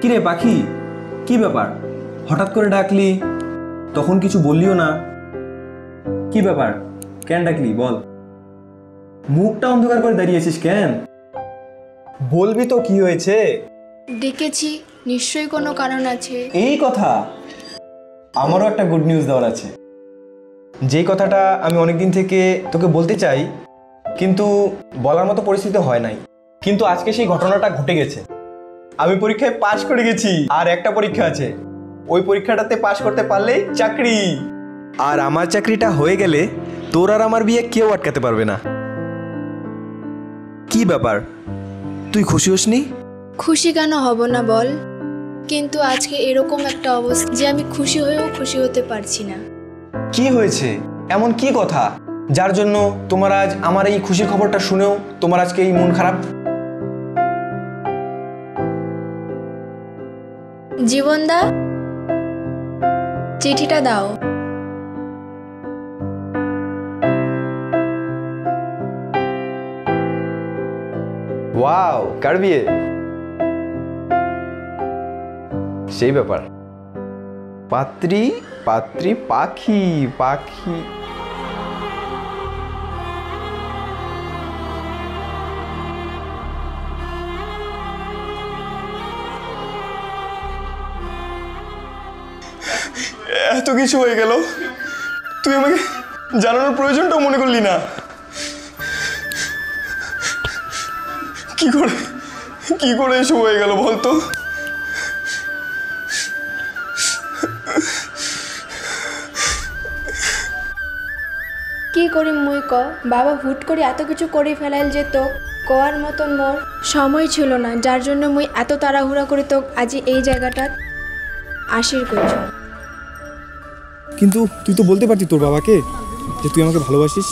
কিরে পাখি, কি ব্যাপার? হঠাৎ করে ডাকলি, তখন কিছু বললিও না। কি ব্যাপার, কেন ডাকলি বল? মুখটা অন্ধকার করে দাঁড়িয়েছিস কেন? বলবি তো কি হয়েছে। ডেকেছি, নিশ্চয়ই কোনো কারণ আছে। এই কথা, আমারও একটা গুড নিউজ দেওয়ার আছে। যেই কথাটা আমি অনেকদিন থেকে তোকে বলতে চাই, কিন্তু বলার মতো পরিস্থিতি হয় নাই। কিন্তু আজকে সেই ঘটনাটা ঘটে গেছে। আমি পরীক্ষায় পাশ করে গেছি, আর একটা পরীক্ষা আছে। ওই পরীক্ষাটাতে পাশ করতে পারলেই চাকরি। আর আমার চাকরিটা হয়ে গেলে তোর আর আমার বিয়ে কেউ আটকাতে পারবে না। কি ব্যাপার, তুই খুশি হসনি? খুশি কেন হব না বল, কিন্তু আজকে এরকম একটা অবস্থা যে আমি খুশি হয়েও খুশি হতে পারছি না। কি হয়েছে, এমন কি কথা যার জন্য তোমার আজ আমার এই খুশির খবরটা শুনেও তোমার আজকে এই মন খারাপ? জীবনদা, চিঠিটা দাও। ওয়াও, কার বিয়ে? সেই ব্যাপার। পাত্রী পাত্রী পাখি পাখি। এত কিছু হয়ে গেল, তুই আমাকে জানানোর প্রয়োজনটাও মনে করলি না। কি করে এসব হয়ে গেল বলতো? কি করি মুই ক, বাবা হুট করে এত কিছু করে ফেলাইল যে তো কওয়ার মতন মোর সময় ছিল না, যার জন্য মুই এত তাড়াহুড়া করে তো আজি এই জায়গাটা আসির করছি। কিন্তু তুই তো বলতে পারতি তোর বাবাকে যে তুই আমাকে ভালোবাসিস।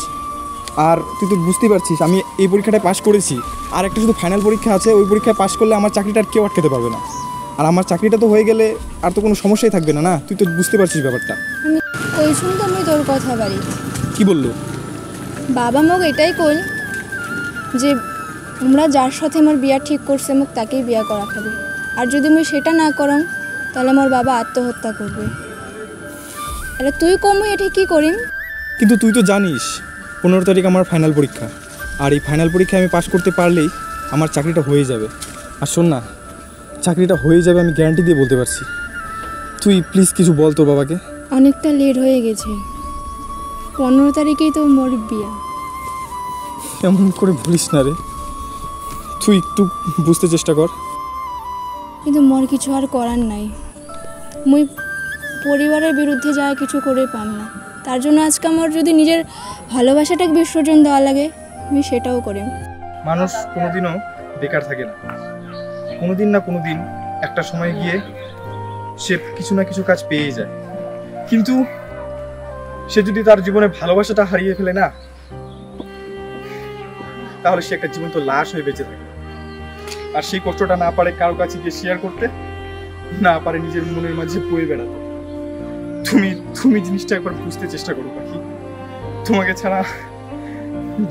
আর তুই তো বুঝতেই পারছিস আমি এই পরীক্ষাটায় পাশ করেছি, আর একটা শুধু ফাইনাল পরীক্ষা আছে। ওই পরীক্ষায় পাশ করলে আমার চাকরিটা আর কেউ আটকাতে পারবে না। আর আমার চাকরিটা তো হয়ে গেলে আর তো কোনো সমস্যাই থাকবে না। না, তুই তো বুঝতে পারছিস ব্যাপারটা। আমি কই শুনতো আমি তোর কথা বাড়ি। কি বললো বাবা মোক এটাই কইল যে আমরা যার সাথে আমার বিয়া ঠিক করছে মোক তাকেই বিয়া করা খাবে, আর যদি মুই সেটা না করম তাহলে আমার বাবা আত্মহত্যা করবে। আরে তুই কম এটা কি করিম? কিন্তু তুই তো জানিস 15 তারিখ আমার ফাইনাল পরীক্ষা, আর এই ফাইনাল পরীক্ষায় আমি পাশ করতে পারলেই আমার চাকরিটা হয়ে যাবে। আর শোন না, চাকরিটা হয়ে যাবে আমি গ্যারান্টি দিয়ে বলতে পারছি। তুই প্লিজ কিছু বল তোর বাবাকে। অনেকটা লেট হয়ে গেছে, 15 তারিখেই তো মোর বিয়া। এমন করে বলিস না রে, তুই একটু বুঝতে চেষ্টা কর। কিন্তু মোর কিছু আর করার নাই, মুই পরিবারের বিরুদ্ধে যা কিছু করে পাম না। তার জন্য আজকে আমার যদি নিজের ভালোবাসাটাকে বিসর্জন দেওয়া লাগে আমি সেটাও করি। মানুষ কোনোদিনও বেকার থাকে না, কোনোদিন না কোনোদিন একটা সময় গিয়ে সে কিছু না কিছু কাজ পেয়ে যায়। কিন্তু সে যদি তার জীবনে ভালোবাসাটা হারিয়ে ফেলে না, তাহলে সে একটা জীবন্ত লাশ হয়ে বেঁচে থাকে। আর সেই কষ্টটা না পারে কারো কাছে গিয়ে শেয়ার করতে, না পারে নিজের মনের মাঝে বয়ে বেড়াতে। তুমি জিনিসটা একবার বুঝতে চেষ্টা করো পাখি। তোমাকে ছাড়া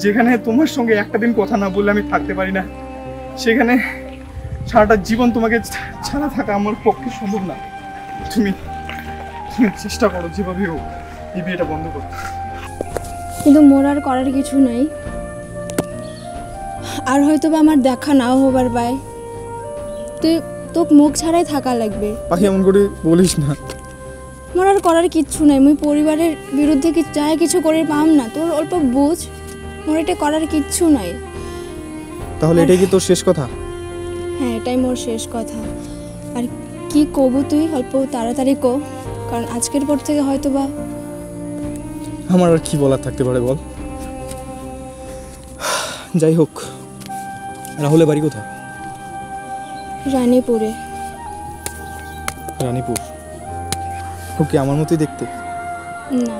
যেখানে তোমার সঙ্গে একটা দিন কথা না বললে আমি থাকতে পারি না, সেখানে সারাটা জীবন তোমাকে ছাড়া থাকা আমার পক্ষে সম্ভব না। তুমি চেষ্টা করো যেভাবে হোক এই বিয়েটা বন্ধ করো। কিন্তু মোর আর করার কিছু নাই, আর হয়তো বা আমার দেখা নাও হবার পায়, তুই তোকে মুখ ছাড়াই থাকা লাগবে। পাখি এমন করে বলিস না। মোর আর করার কিচ্ছু নাই, মুই পরিবারের বিরুদ্ধে যাই কিছু করে পাম না। তোর অল্প বুঝ, মোর এটা করার কিচ্ছু নাই। তাহলে এটাই কি তোর শেষ কথা? হ্যাঁ, এটাই মোর শেষ কথা। আর কি কব তুই অল্প তাড়াতাড়ি কো, কারণ আজকের পর থেকে হয়তো বা আমার আর কি বলার থাকতে পারে বল। যাই হোক, রাহুলের বাড়ি কোথায়? রানীপুরে। রানীপুর? ওকে আমার মতোই দেখতে? না।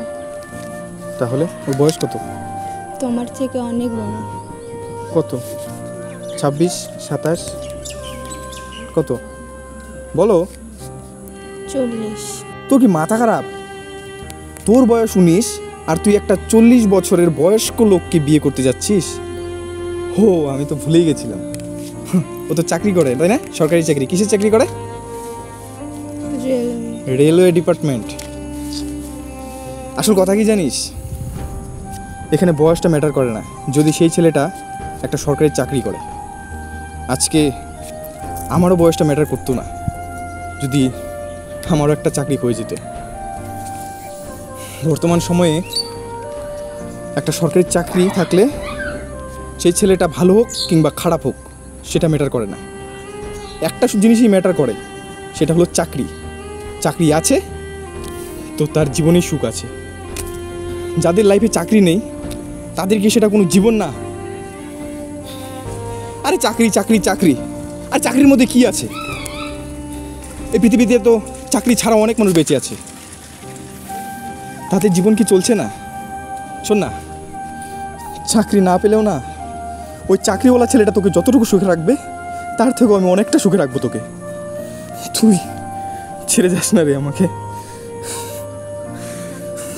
তাহলে ওর বয়স কত? তোমার থেকে অনেক বড়। কত? 26, 27? কত বলো? 40। তোর কি মাথা খারাপ? তোর বয়স 19 আর তুই একটা 40 বছরের বয়স্ক লোককে বিয়ে করতে যাচ্ছিস? হো, আমি তো ভুলেই গেছিলাম। ও তো চাকরি করে, তাই না? সরকারি চাকরি। কিসের চাকরি করে? Railway department. আসল কথা কি জানিস, এখানে বয়সটা ম্যাটার করে না। যদি সেই ছেলেটা একটা সরকারি চাকরি করে, আজকে আমারও বয়সটা ম্যাটার করতো না যদি আমারও একটা চাকরি হয়ে যেত। বর্তমান সময়ে একটা সরকারি চাকরি থাকলে সেই ছেলেটা ভালো হোক কিংবা খারাপ হোক সেটা ম্যাটার করে না। একটা জিনিসই ম্যাটার করে, সেটা হলো চাকরি। চাকরি আছে তো তার জীবনেই সুখ আছে। যাদের লাইফে চাকরি নেই তাদের কি সেটা কোনো জীবন না? আরে চাকরি চাকরি চাকরি, আর চাকরির মধ্যে কি আছে? এই পৃথিবীতে তো চাকরি ছাড়া অনেক মানুষ বেঁচে আছে, তাদের জীবন কি চলছে না? শোন না, চাকরি না পেলেও না, ওই চাকরিওয়ালা ছেলেটা তোকে যতটুকু সুখে রাখবে তার থেকেও আমি অনেকটা সুখে রাখবো তোকে। তুই ছেড়ে যাস না রে, আমাকে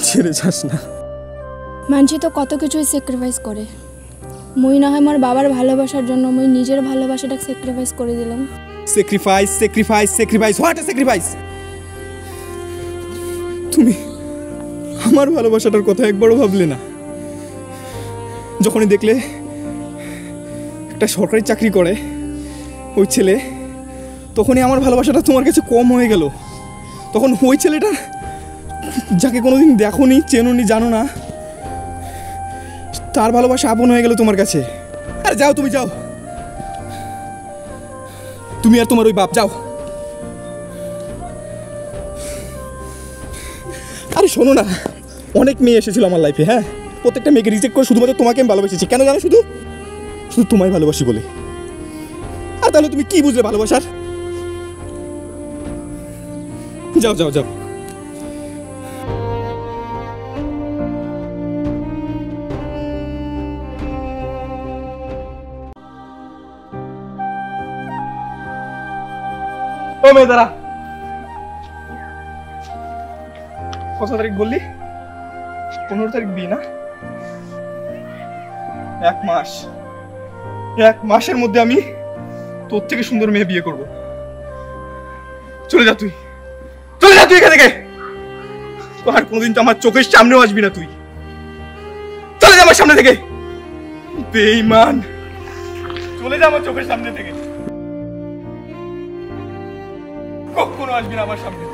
ছেড়ে যাস না। মানছি তো কত কিছুই স্যাক্রিফাইস করে, মুই না হয় আমার বাবার ভালোবাসার জন্য মুই নিজের ভালোবাসাটা স্যাক্রিফাইস করে দিলাম। Sacrifice sacrifice sacrifice, what a sacrifice! তুমি আমার ভালোবাসাটার কথা একবারও ভাবলে না? যখনই দেখলে একটা সরকারি চাকরি করে ওই ছেলে, তখনই আমার ভালোবাসাটা তোমার কাছে কম হয়ে গেল। তখন ওই ছেলেটা, যাকে কোনোদিন দেখোনি, চেনোনি, জানো না, তার ভালোবাসা আপন হয়ে গেল তোমার কাছে। আরে যাও, তুমি যাও, তুমি আর তোমার ওই বাপ যাও। আরে শোনো না, অনেক মেয়ে এসেছিল আমার লাইফে, হ্যাঁ, প্রত্যেকটা মেয়েকে রিজেক্ট করে শুধুমাত্র তোমাকে আমি ভালোবেসেছি। কেন জানো? শুধু শুধু তোমায় ভালোবাসি বলে। আর তাহলে তুমি কি বুঝলে ভালোবাসার? যাও যাও যাও। ও মেয়ে দাঁড়া, কত তারিখ বললি? 15 তারিখ বিয়ে না? 1 মাস, 1 মাসের মধ্যে আমি তোর থেকে সুন্দর মেয়ে বিয়ে করব। চলে যা তুই, চলে যা তুই এখান থেকে। আর কোনোদিন তো আমার চোখের সামনেও আসবি না তুই। চলে যা আমার সামনে থেকে, বেঈমান। চলে যা আমার চোখের সামনে থেকে, কখনো আসবি না আমার সামনে।